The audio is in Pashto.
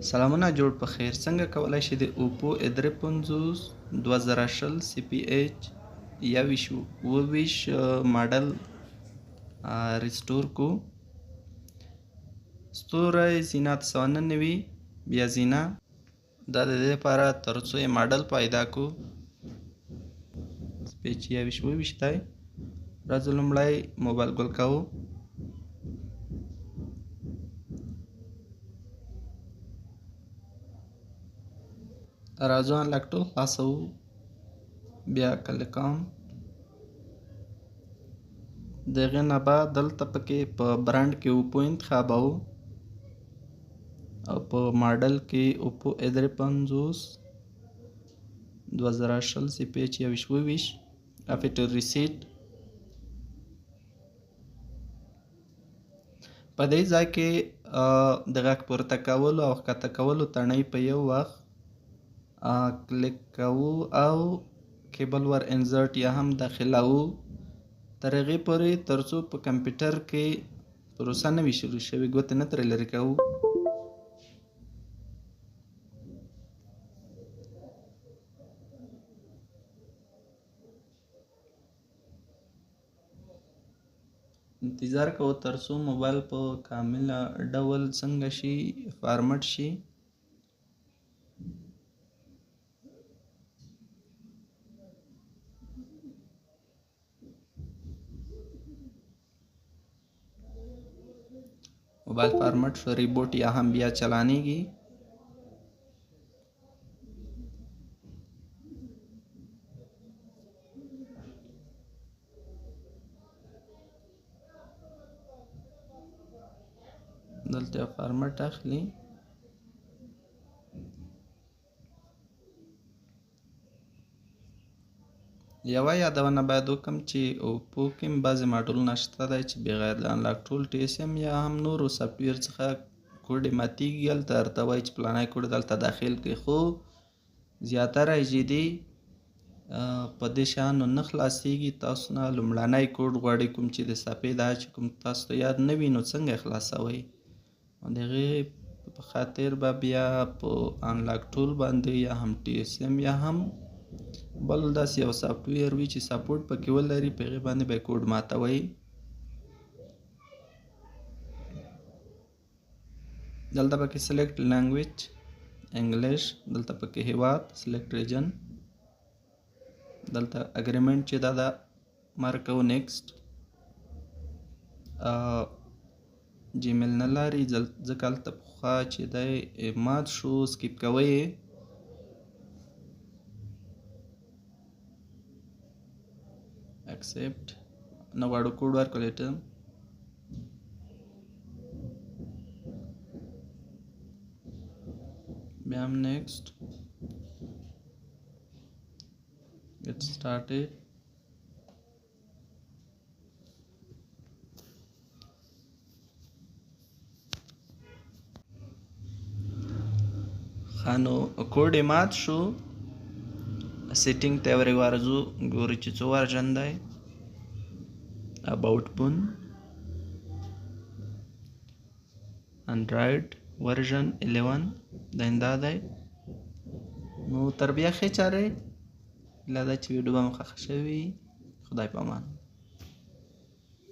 سلامونه جوړ په خیر. څنګه کولی شئ د اوپو A53 2020 CPH 21 ماډل ریسټور کو. ستوری زینا 999 بیا زینا دا د دې لپاره تر څو یې ماډل پیدا کو CPH 21 دی. راځو لومړی موبایل ګل کوو. راځو انلاک ټول خلاصوو. بیا کلیک کوم. د هغې نه بعد دلته پکې په برانډ کې اوپو انتخابوو او په ماډل کې اوپو A53 2020 CPH 21 افیټر ریسیټ. په دې ځای کې د غږ پورته کولو او ښکته کولو تڼۍ په یو وخت کلیک کوو او کیبل ور انزرټ یا هم داخلوو تر هغې پورې تر څو په کمپیوټر کې پروسه نه وي شروع شوې، ګوتې نه ترې لرې کوو. انتظار کوو تر څو موبایل په کامله ډول څنګه شي فارمټ شي. موبایل فارمټ شو، ریبوټ یا هم بیا چلانیږي. دلته فارمټ اخلي. یوه یادونه باید وکړم چې اوپو کې بعضې ماډلونه شته دی چې بغیر د انلاک ټول TSM یا هم نورو سافټویر څخه کوډ یې ماتېږي. هلته درته وایي چې فلانی کوډ دلته داخل کړئ، خو زیاتره جدي په دې شیانو نه خلاصېږي. تاسو نه لومړنی کوډ غواړي کوم چې د صفحې دا چې کوم تاسو ته یاد نه وي نو څنګه یې خلاصوئ. د هغې په خاطر به بیا په انلاک ټول باندې یا هم TSM یا هم بل داسې یو سافټویر وي چې سپورټ پکې ولري په هغې باندې به یې کوډ ماتوئ. دلته پکې سلیکټ لینګویج انګلیش، دلته پکې هیواد سلیکټ ریجن، دلته اګریمنټ چې دا ده مارک کوو نیکسټ. جیمیل نه لري ځکه هلته پخوا چې دی مات شو سکیپ کوئ. اکسپټ نه غواړو کوډ ورکړو ته بیا هم نیکسټ get started. نو کوډ یې مات شو. سیټینګ ته ورې ورځو، ګورو چې څو ورژن دی. اباوټ بون انډرایډ ورژن 11 دا دی. نو تر بیا ښې چارې هیله ده چې ویډیو به مو خوښه شوې وي. خدای په امان.